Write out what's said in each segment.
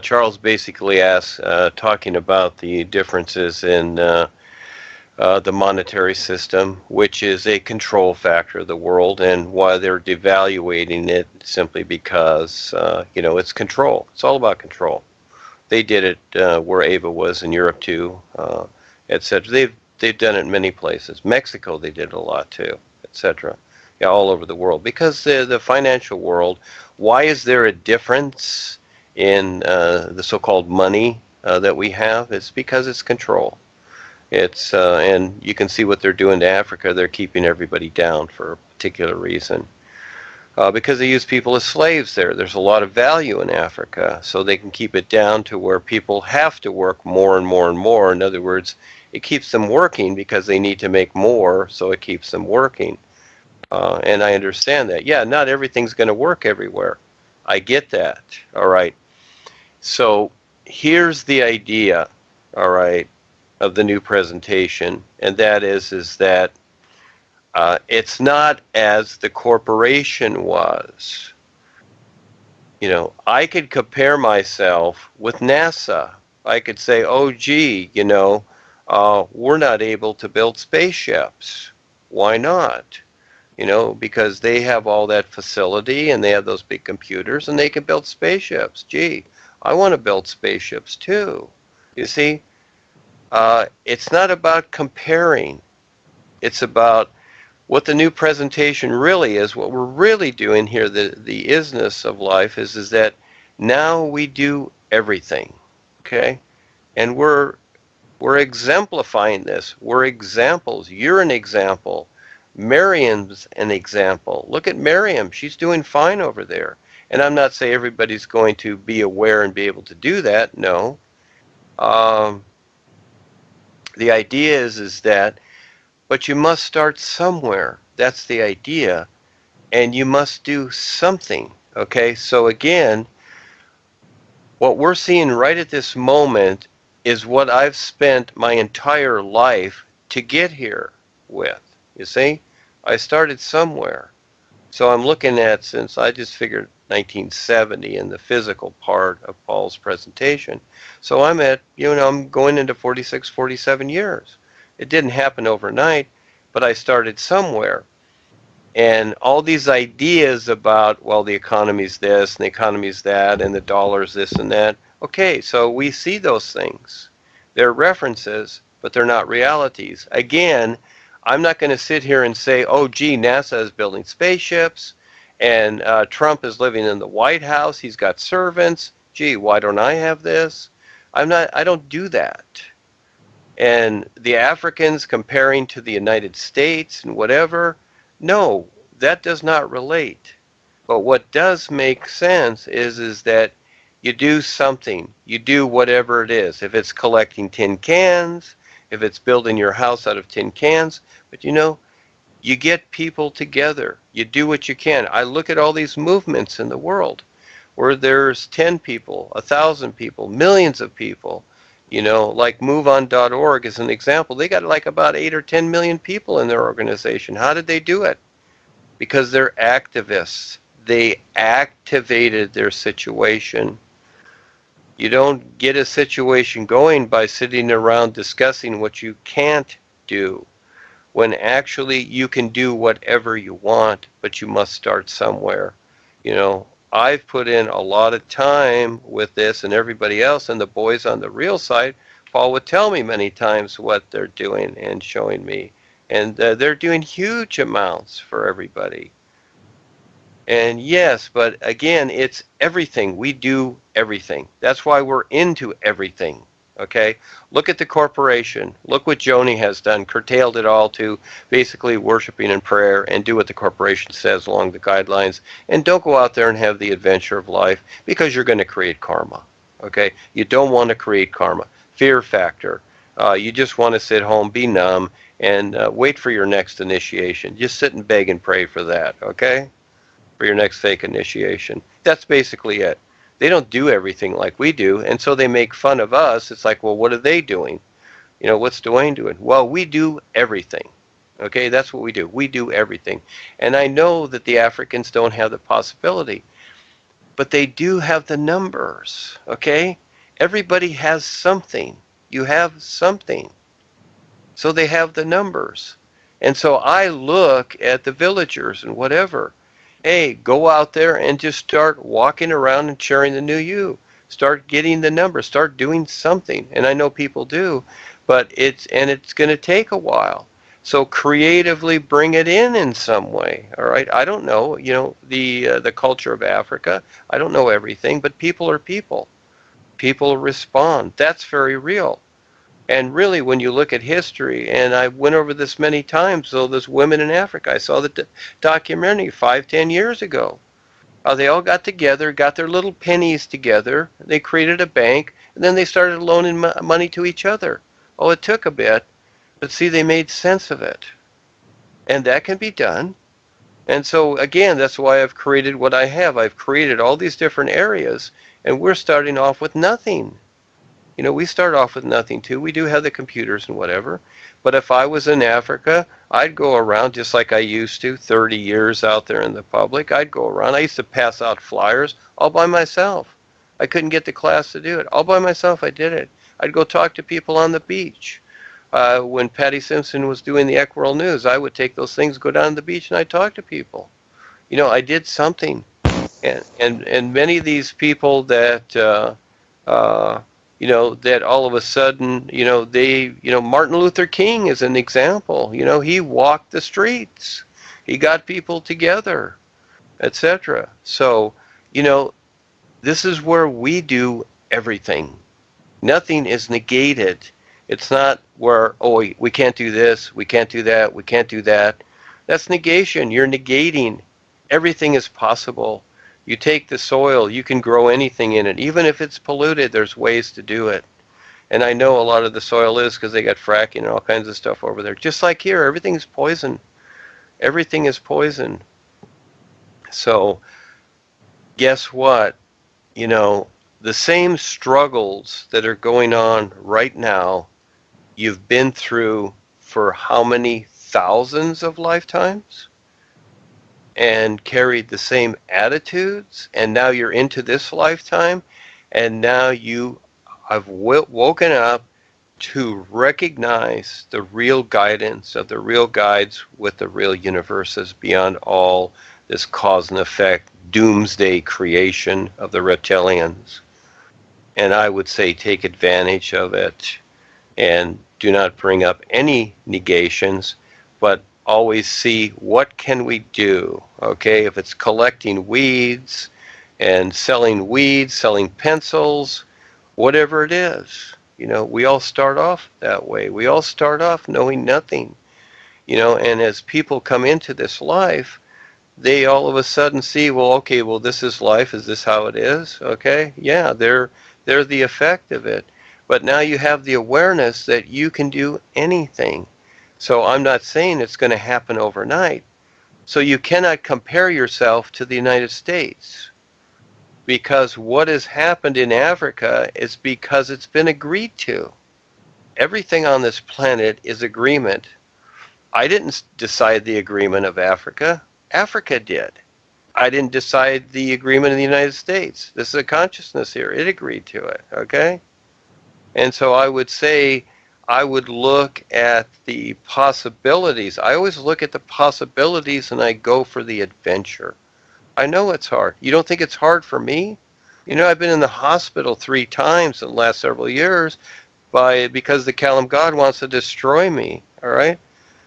Charles basically asks, talking about the differences in the monetary system, which is a control factor of the world, and why they're devaluating it simply because, it's control. It's all about control. They did it where Ava was in Europe too, etc. They've done it in many places. Mexico, they did it a lot too, etc. Yeah, all over the world. Because the financial world, why is there a difference in the so-called money that we have? It's because it's control. It's and you can see what they're doing to Africa. They're keeping everybody down for a particular reason. Because they use people as slaves there. There's a lot of value in Africa, so they can keep it down to where people have to work more and more and more. In other words, it keeps them working because they need to make more, so it keeps them working. And I understand that. Yeah, not everything's going to work everywhere. I get that. All right. So here's the idea, all right, of the new presentation, and that is that it's not as the corporation was. I could compare myself with NASA. I could say, oh, gee, we're not able to build spaceships. Why not? Because they have all that facility and they have those big computers and they can build spaceships. Gee, I want to build spaceships too. You see, it's not about comparing. It's about what the new presentation really is. What we're really doing here, the isness of life is that now we do everything, okay? And we're exemplifying this. We're examples. You're an example. Miriam's an example. Look at Miriam. She's doing fine over there. And I'm not saying everybody's going to be aware and be able to do that. No. The idea is that, but you must start somewhere. That's the idea. And you must do something. Okay? So again, what we're seeing right at this moment is what I've spent my entire life to get here with. You see? I started somewhere. So I'm looking at, since I just figured 1970 in the physical part of Paul's presentation. So I'm at, I'm going into 46, 47 years. It didn't happen overnight, but I started somewhere. And all these ideas about, well, the economy's this and the economy's that and the dollar's this and that. Okay, so we see those things. They're references, but they're not realities. Again, I'm not going to sit here and say, oh, gee, NASA is building spaceships and Trump is living in the White House. He's got servants. Gee, why don't I have this? I don't do that. And the Africans comparing to the United States and whatever, no, that does not relate. But what does make sense is that you do something. You do whatever it is. If it's collecting tin cans, if it's building your house out of tin cans, but you get people together. You do what you can. I look at all these movements in the world where there's 10 people, 1,000 people, millions of people. Like MoveOn.org is an example. They got like about 8 or 10 million people in their organization. How did they do it? Because they're activists. They activated their situation. You don't get a situation going by sitting around discussing what you can't do, when actually you can do whatever you want, but you must start somewhere. I've put in a lot of time with this, and everybody else, and the boys on the real side, Paul would tell me many times what they're doing and showing me. And they're doing huge amounts for everybody. And yes, but again, it's everything. We do everything. That's why we're into everything. Okay? Look at the corporation. Look what Joni has done. Curtailed it all to basically worshiping and prayer, and do what the corporation says along the guidelines. And don't go out there and have the adventure of life, because you're going to create karma. Okay? You don't want to create karma. Fear factor. You just want to sit home, be numb, and wait for your next initiation. Just sit and beg and pray for that. Okay? For your next fake initiation. That's basically it. They don't do everything like we do, and so they make fun of us. It's like, well, what are they doing? What's Duane doing? Well, we do everything. Okay, that's what we do. We do everything. And I know that the Africans don't have the possibility. but they do have the numbers, okay? Everybody has something. You have something. So they have the numbers. And so I look at the villagers and whatever. Hey, go out there and just start walking around and sharing the new you. Start getting the numbers. Start doing something. And I know people do, but it's going to take a while. So creatively bring it in some way. All right. I don't know, the culture of Africa. I don't know everything, but people are people. People respond. That's very real. And really, when you look at history, and I went over this many times, so there's women in Africa. I saw the documentary 5, 10 years ago. How they all got together, got their little pennies together. They created a bank, and then they started loaning money to each other. Oh, it took a bit, but see, they made sense of it. And that can be done. And so, again, that's why I've created what I have. I've created all these different areas, and we're starting off with nothing. We start off with nothing too. We do have the computers and whatever. But if I was in Africa, I'd go around just like I used to, 30 years out there in the public. I'd go around. I used to pass out flyers all by myself. I couldn't get the class to do it. All by myself, I did it. I'd go talk to people on the beach. When Patty Simpson was doing the Equerel News, I would take those things, go down to the beach, and I'd talk to people. I did something. And many of these people that that all of a sudden, Martin Luther King is an example. He walked the streets. He got people together, etc. So, this is where we do everything. Nothing is negated. It's not where, we can't do this, we can't do that, we can't do that. That's negation. You're negating. Everything is possible. You take the soil, you can grow anything in it. Even if it's polluted, there's ways to do it. And I know a lot of the soil is because they got fracking and all kinds of stuff over there. Just like here, everything's poison. Everything is poison. So, guess what? The same struggles that are going on right now, you've been through for how many thousands of lifetimes? And carried the same attitudes, and now you're into this lifetime, and now you have woken up to recognize the real guidance of the real guides with the real universes beyond all this cause and effect, doomsday creation of the reptilians. And I would say take advantage of it and do not bring up any negations, but always see what can we do. Okay, if it's collecting weeds and selling pencils, whatever it is, we all start off that way. We all start off knowing nothing, and as people come into this life, they all of a sudden see, this is life. Is this how it is? Okay, yeah, they're the effect of it. But now you have the awareness that you can do anything. So I'm not saying it's going to happen overnight. So you cannot compare yourself to the United States, because what has happened in Africa is because it's been agreed to. Everything on this planet is agreement. I didn't decide the agreement of Africa. Africa did. I didn't decide the agreement in the United States. This is a consciousness here. It agreed to it, okay? And so I would say, I would look at the possibilities. I always look at the possibilities and I go for the adventure. I know it's hard. You don't think it's hard for me? I've been in the hospital 3 times in the last several years because the Kalam God wants to destroy me, all right?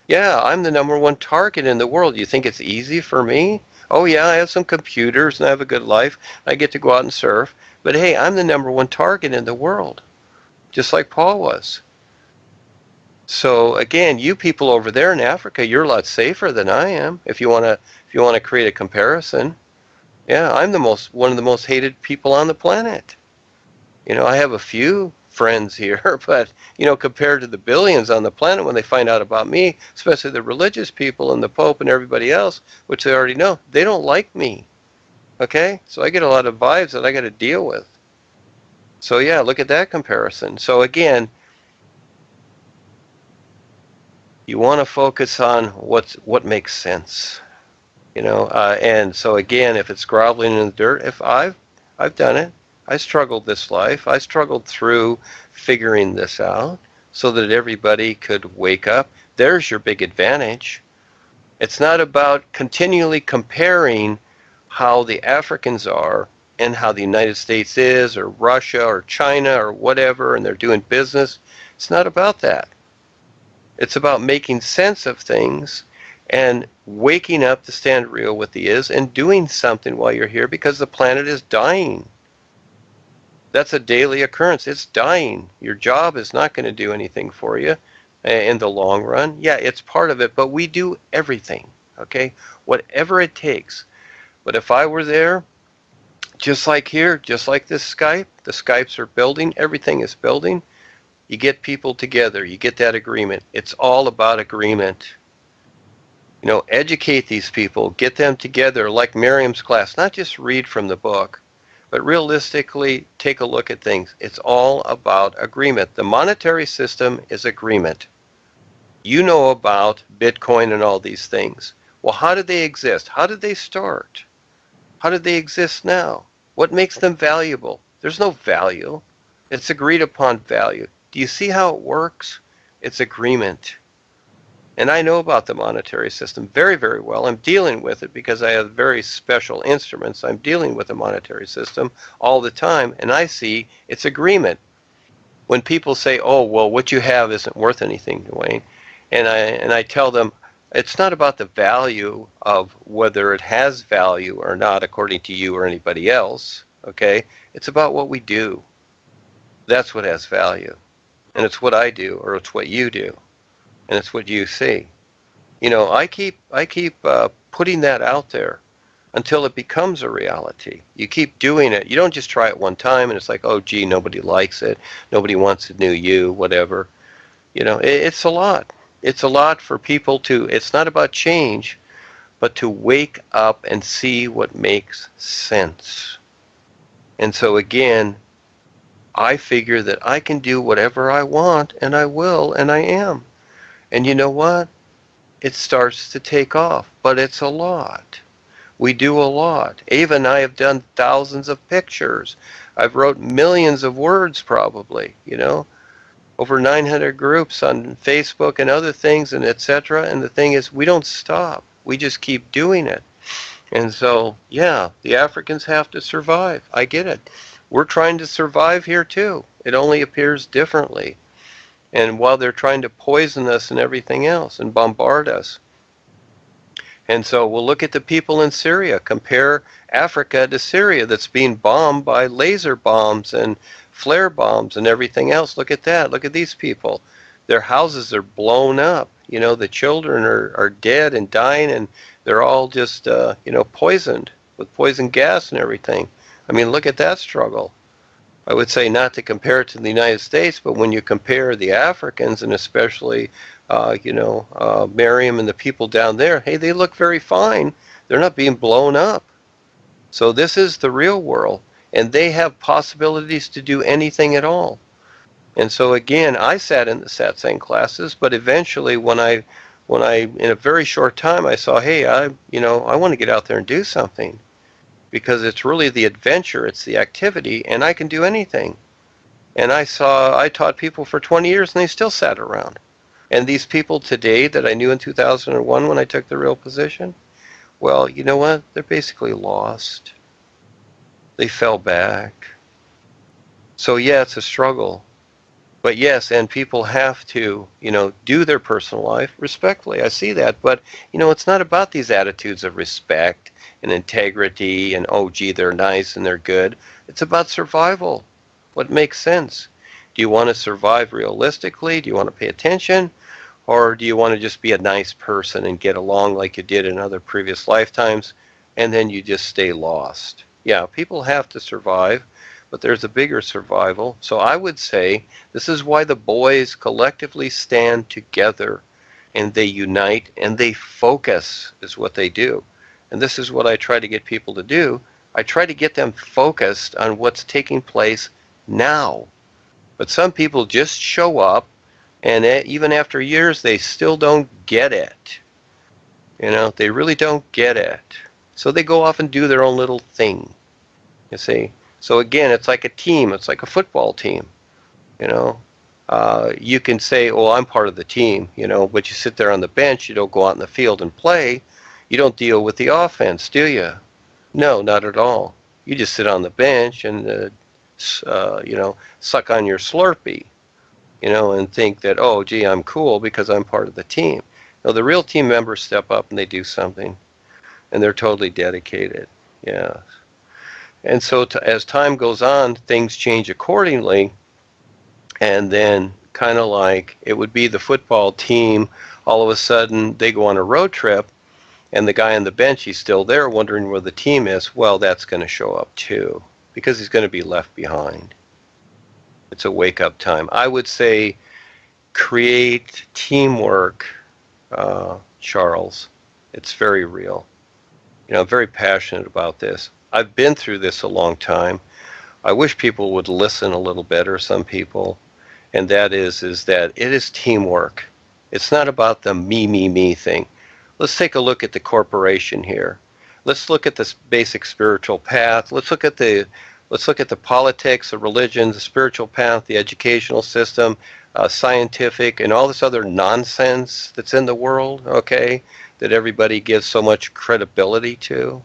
Yeah, I'm the #1 target in the world. You think it's easy for me? Oh yeah, I have some computers and I have a good life. I get to go out and surf. But hey, I'm the #1 target in the world, just like Paul was. So again, you people over there in Africa, you're a lot safer than I am. If you want to create a comparison, yeah, I'm one of the most hated people on the planet. I have a few friends here, but compared to the billions on the planet, when they find out about me, especially the religious people and the Pope and everybody else, which they already know, they don't like me. Okay, so I get a lot of vibes that I got to deal with. So yeah, look at that comparison. So again, you want to focus on what makes sense. And so again, if it's groveling in the dirt, if I've done it. I struggled this life. I struggled through figuring this out so that everybody could wake up. There's your big advantage. It's not about continually comparing how the Africans are and how the United States is, or Russia, or China, or whatever, and they're doing business. It's not about that. It's about making sense of things and waking up to stand real with the is and doing something while you're here, because the planet is dying. That's a daily occurrence. It's dying. Your job is not going to do anything for you in the long run. Yeah, it's part of it, but we do everything, okay? Whatever it takes. But if I were there, just like here, just like this Skype, the Skypes are building, everything is building. You get people together, you get that agreement. It's all about agreement. Educate these people, get them together like Miriam's class, not just read from the book, but realistically take a look at things. It's all about agreement. The monetary system is agreement. You know about Bitcoin and all these things. Well, how did they exist? How did they start? How did they exist now? What makes them valuable? There's no value. It's agreed upon value. Do you see how it works? It's agreement. And I know about the monetary system very, very well. I'm dealing with it because I have very special instruments. I'm dealing with the monetary system all the time, and I see it's agreement. When people say, oh, well, what you have isn't worth anything, Duane, and I tell them, it's not about the value of whether it has value or not according to you or anybody else, okay? It's about what we do. That's what has value. And it's what I do, or it's what you do. And it's what you see. I keep putting that out there until it becomes a reality. You keep doing it. You don't just try it one time and it's like, oh, gee, nobody likes it. Nobody wants a new you, whatever. It's a lot. It's a lot for people it's not about change, but to wake up and see what makes sense. And so again, I figure that I can do whatever I want, and I will, and I am. And you know what? It starts to take off, but it's a lot. We do a lot. Ava and I have done thousands of pictures. I've wrote millions of words probably, over 900 groups on Facebook and other things and etc. And the thing is, we don't stop. We just keep doing it. And so, yeah, the Africans have to survive. I get it. We're trying to survive here too. It only appears differently. And while they're trying to poison us and everything else and bombard us. And so we'll look at the people in Syria, compare Africa to Syria that's being bombed by laser bombs and flare bombs and everything else. Look at that. Look at these people. Their houses are blown up. The children are dead and dying, and they're all just, poisoned with poison gas and everything. I mean, look at that struggle. I would say not to compare it to the United States, but when you compare the Africans and especially, Miriam and the people down there, hey, they look very fine. They're not being blown up. So this is the real world, and they have possibilities to do anything at all. And so again, I sat in the satsang classes, but eventually when I in a very short time, I saw, hey, I want to get out there and do something. Because it's really the adventure, it's the activity, and I can do anything. And I taught people for 20 years, and they still sat around. And these people today that I knew in 2001 when I took the real position, well, you know what? They're basically lost. They fell back. So yeah, it's a struggle. But yes, and people have to, do their personal life respectfully. I see that. But, it's not about these attitudes of respect and integrity and, oh, gee, they're nice and they're good. It's about survival. What makes sense? Do you want to survive realistically? Do you want to pay attention? Or do you want to just be a nice person and get along like you did in other previous lifetimes, and then you just stay lost? Yeah, people have to survive, but there's a bigger survival. So I would say this is why the boys collectively stand together, and they unite, and they focus is what they do. And this is what I try to get people to do. I try to get them focused on what's taking place now. But some people just show up, and even after years, they still don't get it. They really don't get it. So they go off and do their own little thing, you see. So again, it's like a team. It's like a football team, you know. You can say, "Oh, I'm part of the team," but you sit there on the bench. You don't go out in the field and play. You don't deal with the offense, do you? No, not at all. You just sit on the bench and, suck on your Slurpee, and think that, oh, gee, I'm cool because I'm part of the team. No, the real team members step up and they do something, and they're totally dedicated. Yeah. And so as time goes on, things change accordingly, and then kind of like it would be the football team, all of a sudden they go on a road trip, and the guy on the bench, he's still there wondering where the team is. Well, that's going to show up too, because he's going to be left behind. It's a wake-up time. I would say create teamwork, Charles. It's very real. I'm very passionate about this. I've been through this a long time. I wish people would listen a little better, some people, and that is that it is teamwork. It's not about the me thing. Let's take a look at the corporation here. Let's look at this basic spiritual path. Let's look at the politics, the religion, the spiritual path, the educational system, scientific, and all this other nonsense that's in the world, okay, that everybody gives so much credibility to.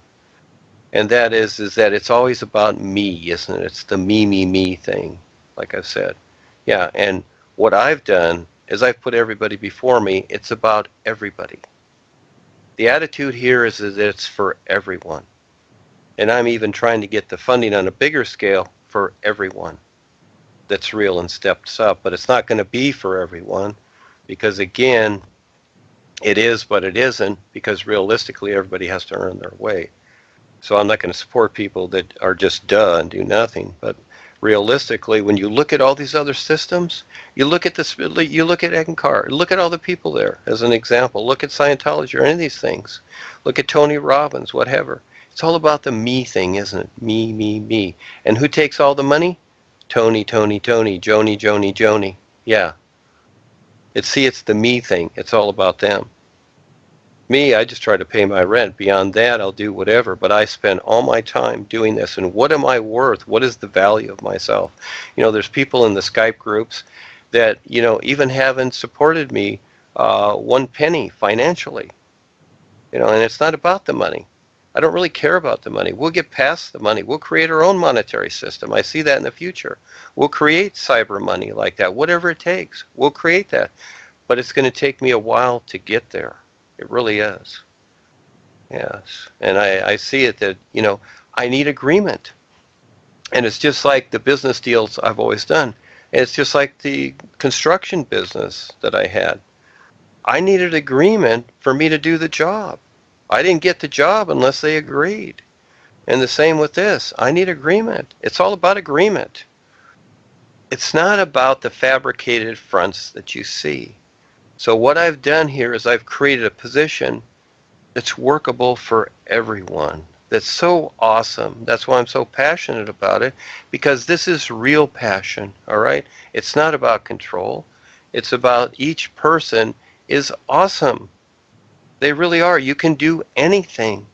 And that is that it's always about me, isn't it? It's the me thing, like I said. Yeah, and what I've done is I've put everybody before me. It's about everybody. The attitude here is that it's for everyone. And I'm even trying to get the funding on a bigger scale for everyone that's real and steps up. But it's not going to be for everyone because, again, it is, but it isn't, because realistically everybody has to earn their way. So I'm not going to support people that are just duh and do nothing. But realistically, when you look at all these other systems, you look at Eckankar, look at all the people there as an example. Look at Scientology or any of these things. Look at Tony Robbins, whatever. It's all about the me thing, isn't it? Me. And who takes all the money? Tony, Joni. Yeah. It's the me thing. It's all about them. Me, I just try to pay my rent. Beyond that, I'll do whatever. But I spend all my time doing this. And what am I worth? What is the value of myself? There's people in the Skype groups that, even haven't supported me 1 penny financially. And it's not about the money. I don't really care about the money. We'll get past the money. We'll create our own monetary system. I see that in the future. We'll create cyber money like that. Whatever it takes, we'll create that. But it's going to take me a while to get there. It really is. Yes. And I see it that, I need agreement. And it's just like the business deals I've always done. And it's just like the construction business that I had. I needed agreement for me to do the job. I didn't get the job unless they agreed. And the same with this. I need agreement. It's all about agreement. It's not about the fabricated fronts that you see. So what I've done here is I've created a position that's workable for everyone. That's so awesome. That's why I'm so passionate about it, because this is real passion, all right? It's not about control. It's about each person is awesome. They really are. You can do anything,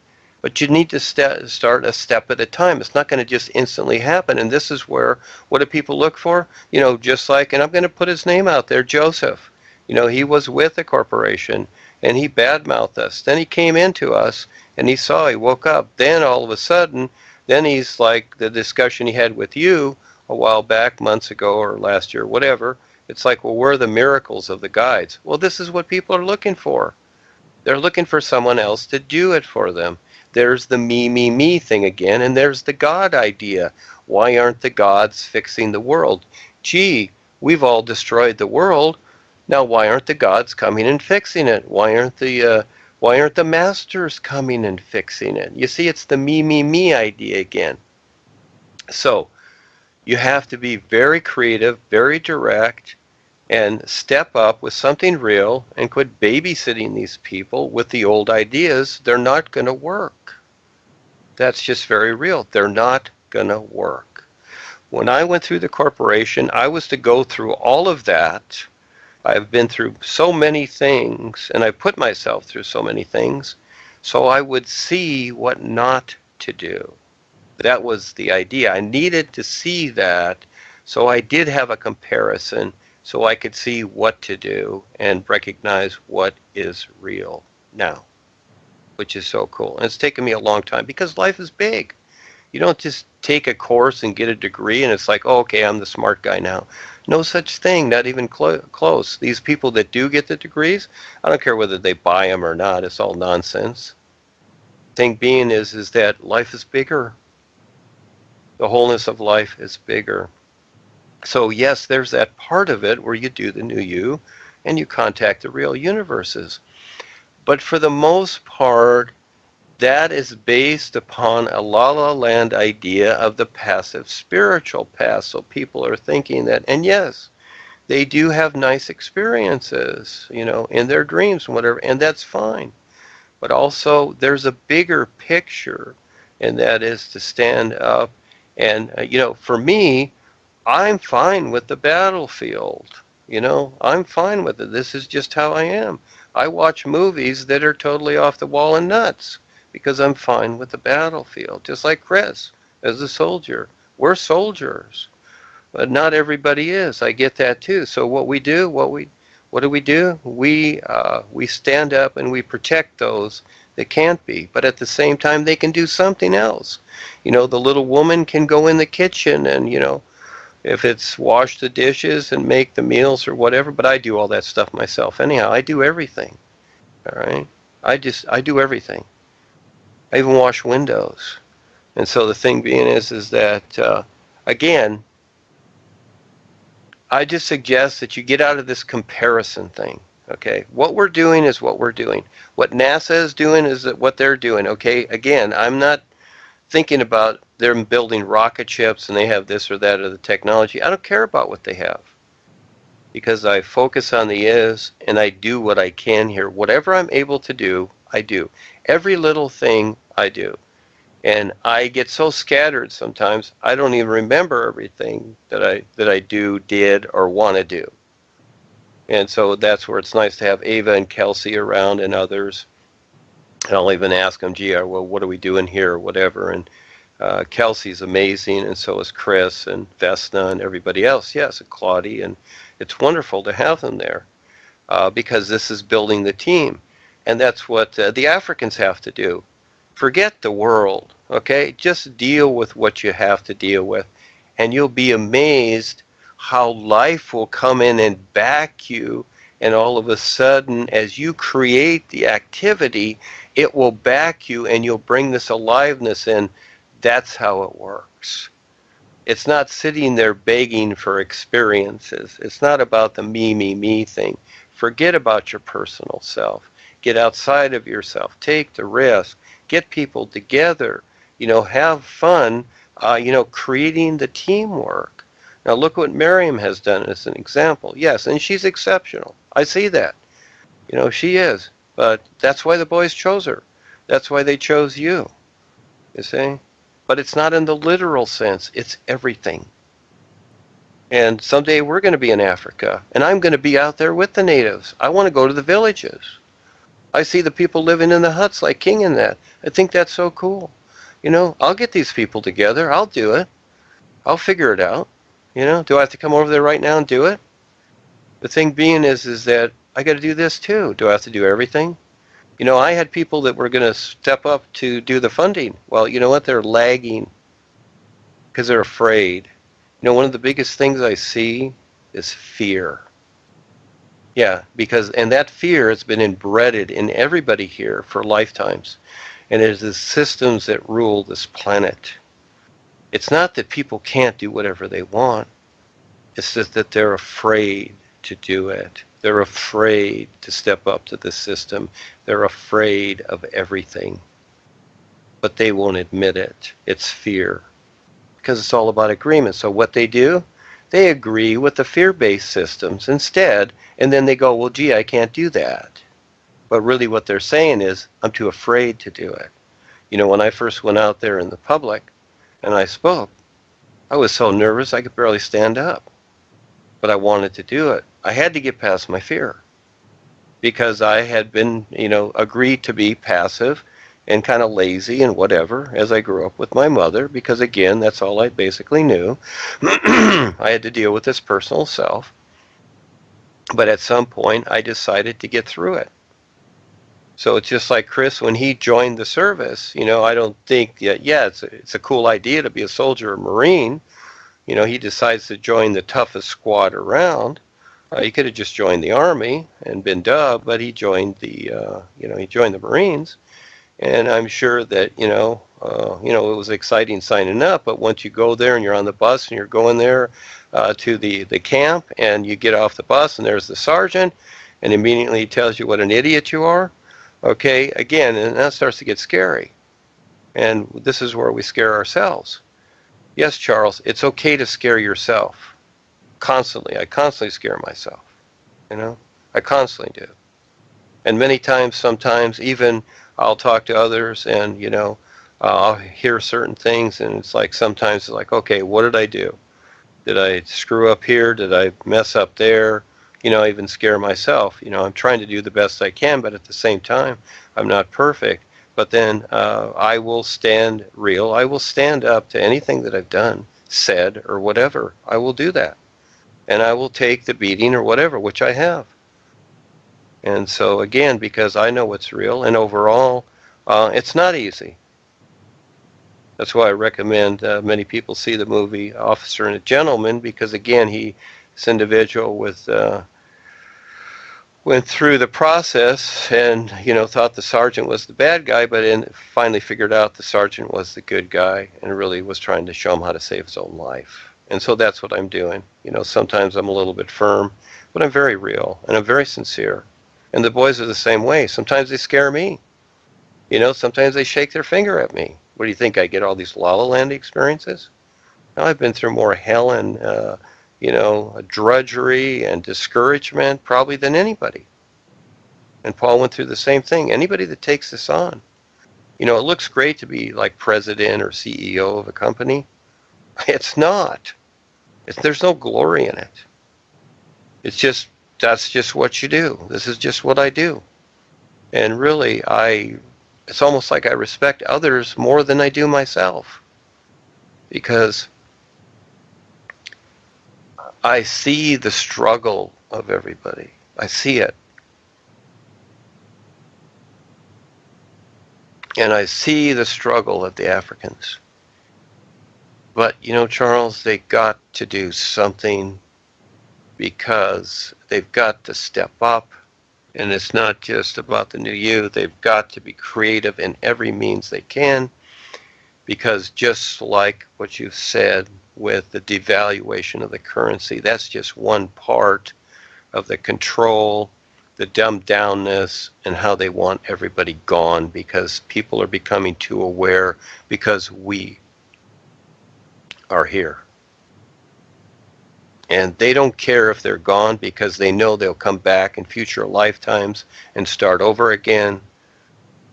but you need to start a step at a time. It's not going to just instantly happen. And this is where, what do people look for? Just like, and I'm going to put his name out there, Joseph. He was with a corporation, and he badmouthed us. Then he came into us, and he woke up. Then all of a sudden, then he's like the discussion he had with you a while back, months ago or last year, whatever. It's like, well, where are the miracles of the guides? Well, this is what people are looking for. They're looking for someone else to do it for them. There's the me thing again, and there's the God idea. Why aren't the gods fixing the world? Gee, we've all destroyed the world. Now, why aren't the gods coming and fixing it? Why aren't the masters coming and fixing it? You see, it's the me idea again. So, you have to be very creative, very direct, and step up with something real and quit babysitting these people with the old ideas. They're not going to work. That's just very real. They're not going to work. When I went through the corporation, I was to go through all of that. I've been through so many things, and I put myself through so many things, so I would see what not to do. That was the idea. I needed to see that, so I did have a comparison, so I could see what to do and recognize what is real now, which is so cool. And it's taken me a long time because life is big. You don't just take a course and get a degree and it's like, oh, okay, I'm the smart guy now. No such thing, not even close. These people that do get the degrees, I don't care whether they buy them or not, it's all nonsense. Thing being is that life is bigger. The wholeness of life is bigger. So yes, there's that part of it where you do the new you and you contact the real universes. But for the most part, that is based upon a La La Land idea of the passive spiritual past. So people are thinking that, and yes, they do have nice experiences, in their dreams and whatever, and that's fine. But also, there's a bigger picture, and that is to stand up. And, for me, I'm fine with the battlefield. I'm fine with it. This is just how I am. I watch movies that are totally off the wall and nuts because I'm fine with the battlefield. Just like Chris, as a soldier. We're soldiers, but not everybody is. I get that too. So what we do, what do? We stand up and we protect those that can't be. But at the same time, they can do something else. The little woman can go in the kitchen and, if it's wash the dishes and make the meals or whatever, but I do all that stuff myself. Anyhow, I do everything. All right. I do everything. I even wash windows. And so the thing being is that, again, I just suggest that you get out of this comparison thing. Okay, what we're doing is what we're doing. What NASA is doing is what they're doing. Okay, again, I'm not thinking about them building rocket ships and they have this or that or the technology. I don't care about what they have because I focus on the is and I do what I can here. Whatever I'm able to do, I do. Every little thing I do. And I get so scattered sometimes, I don't even remember everything that I do, did, or want to do. And so that's where it's nice to have Ava and Kelsey around and others. And I'll even ask them, gee, well, what are we doing here or whatever. And Kelsey's amazing, and so is Chris and Vesna and everybody else. Yes, and Claudie. And it's wonderful to have them there because this is building the team. And that's what the Africans have to do. Forget the world, okay? Just deal with what you have to deal with. And you'll be amazed how life will come in and back you. And all of a sudden, as you create the activity, it will back you and you'll bring this aliveness in. That's how it works. It's not sitting there begging for experiences. It's not about the me thing. Forget about your personal self. Get outside of yourself. Take the risk. Get people together. Have fun, creating the teamwork. Now look what Miriam has done as an example. Yes, and she's exceptional. I see that. She is. But that's why the boys chose her. That's why they chose you. You see? But it's not in the literal sense. It's everything. And someday we're going to be in Africa. And I'm going to be out there with the natives. I want to go to the villages. I see the people living in the huts like King and that. I think that's so cool. I'll get these people together. I'll do it. I'll figure it out. Do I have to come over there right now and do it? The thing being is that I got to do this too. Do I have to do everything? I had people that were going to step up to do the funding. Well, you know what? They're lagging because they're afraid. One of the biggest things I see is fear. Yeah, and that fear has been embedded in everybody here for lifetimes. And it is the systems that rule this planet. It's not that people can't do whatever they want. It's just that they're afraid to do it. They're afraid to step up to the system. They're afraid of everything. But they won't admit it. It's fear. Because it's all about agreement. So what they do, they agree with the fear-based systems instead, and then they go, well, gee, I can't do that. But really what they're saying is, I'm too afraid to do it. When I first went out there in the public and I spoke, I was so nervous I could barely stand up. But I wanted to do it. I had to get past my fear because I had been, agreed to be passive and kind of lazy and whatever as I grew up with my mother, because again, that's all I basically knew. I had to deal with this personal self. But at some point, I decided to get through it. So it's just like Chris, when he joined the service, I don't think that, yeah, it's a cool idea to be a soldier or Marine. He decides to join the toughest squad around. He could have just joined the Army and been dubbed, but he joined he joined the Marines. And I'm sure that, it was exciting signing up, but once you go there and you're on the bus and you're going there to the camp and you get off the bus and there's the sergeant and immediately he tells you what an idiot you are, okay, again, and that starts to get scary. And this is where we scare ourselves. Yes, Charles, it's okay to scare yourself. Constantly. I constantly scare myself. I constantly do. And many times, sometimes, even I'll talk to others and, I'll hear certain things and it's like sometimes it's like, okay, what did I do? Did I screw up here? Did I mess up there? I even scare myself. I'm trying to do the best I can, but at the same time, I'm not perfect. But then I will stand real. I will stand up to anything that I've done, said, or whatever. I will do that. And I will take the beating or whatever, which I have. And so, again, because I know what's real, and overall, it's not easy. That's why I recommend many people see the movie Officer and a Gentleman, because, again, this individual went through the process and, thought the sergeant was the bad guy, but finally figured out the sergeant was the good guy and really was trying to show him how to save his own life. And so that's what I'm doing. Sometimes I'm a little bit firm, but I'm very real and I'm very sincere. And the boys are the same way. Sometimes they scare me. Sometimes they shake their finger at me. What do you think? I get all these La La Land experiences? Now, I've been through more hell and, drudgery and discouragement probably than anybody. And Paul went through the same thing. Anybody that takes this on. It looks great to be like president or CEO of a company. It's not. There's no glory in it. That's just what you do. This is just what I do. And really, it's almost like I respect others more than I do myself. Because I see the struggle of everybody. I see it. And I see the struggle of the Africans. But, Charles, they got to do something because they've got to step up. And it's not just about the new you. They've got to be creative in every means they can, because just like what you said with the devaluation of the currency, that's just one part of the control, the dumbed downness, and how they want everybody gone because people are becoming too aware because we are here. And they don't care if they're gone because they know they'll come back in future lifetimes and start over again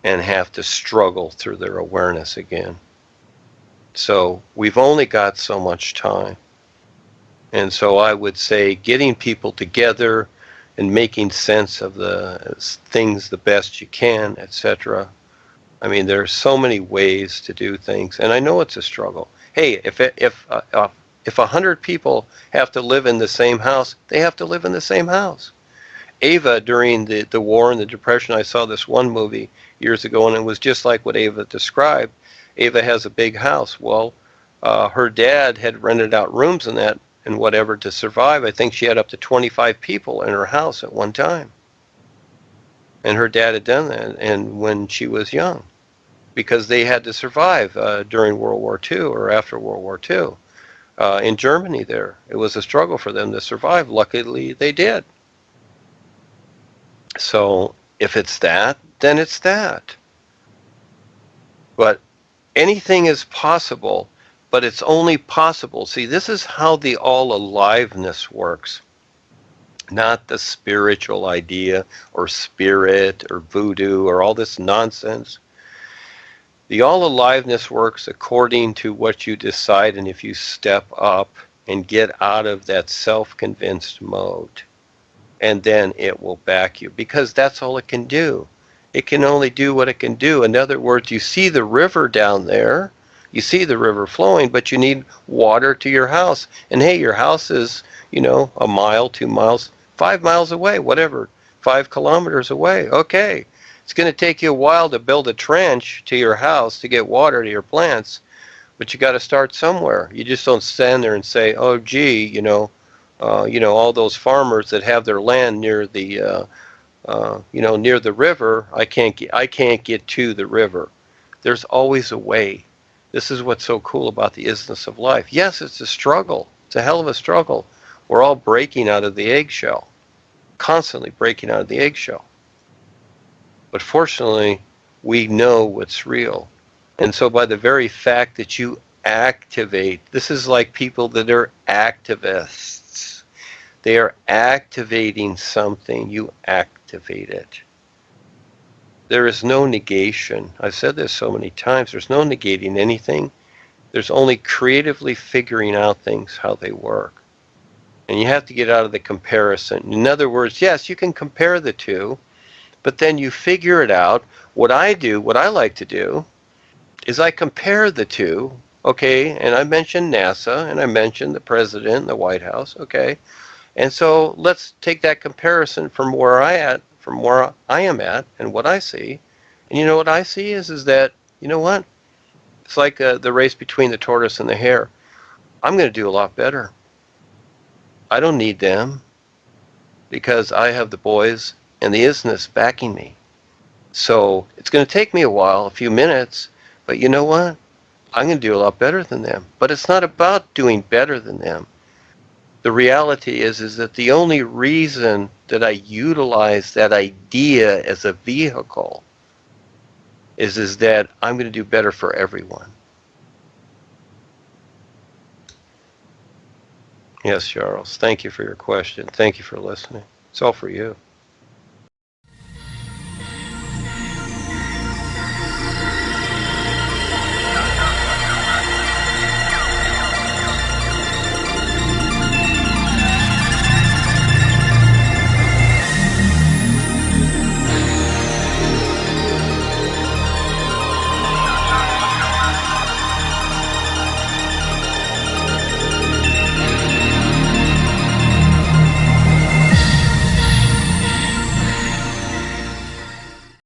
and have to struggle through their awareness again. So we've only got so much time. And so I would say getting people together and making sense of the things the best you can, etc. I mean, there are so many ways to do things, and I know it's a struggle. Hey, if 100 people have to live in the same house, they have to live in the same house. Ava, during the war and the Depression, I saw this one movie years ago, and it was just like what Ava described. Ava has a big house. Well, her dad had rented out rooms in that and whatever to survive. I think she had up to 25 people in her house at one time. And her dad had done that and when she was young, because they had to survive during World War II or after World War II. In Germany there, it was a struggle for them to survive. Luckily, they did. So if it's that, then it's that. But anything is possible, but it's only possible. See, this is how the all-aliveness works. Not the spiritual idea or spirit or voodoo or all this nonsense. The all-aliveness works according to what you decide, and if you step up and get out of that self-convinced mode. and then it will back you, because that's all it can do. It can only do what it can do. In other words, you see the river down there, you see the river flowing, but you need water to your house. And hey, your house is, a mile, 2 miles, 5 miles away, whatever, 5 kilometers away. Okay. It's going to take you a while to build a trench to your house to get water to your plants, but you got to start somewhere. You just don't stand there and say, "Oh, gee, all those farmers that have their land near the, near the river, I can't get to the river." There's always a way. This is what's so cool about the isness of life. Yes, it's a struggle. It's a hell of a struggle. We're all breaking out of the eggshell, constantly breaking out of the eggshell. But fortunately, we know what's real. And so by the very fact that you activate, this is like people that are activists. They are activating something. You activate it. There is no negation. I've said this so many times. There's no negating anything. There's only creatively figuring out things, how they work. And you have to get out of the comparison. In other words, yes, you can compare the two, but then you figure it out. What I like to do, is I compare the two, okay, and I mentioned NASA, and I mentioned the President and the White House, okay, and so let's take that comparison from where I am at, and what I see, and you know what I see is that, you know what, it's like the race between the tortoise and the hare. I'm going to do a lot better. I don't need them, because I have the boys and the isness backing me. So it's going to take me a while, a few minutes, but you know what? I'm going to do a lot better than them. But it's not about doing better than them. The reality is that the only reason that I utilize that idea as a vehicle is that I'm going to do better for everyone. Yes, Charles. Thank you for your question. Thank you for listening. It's all for you.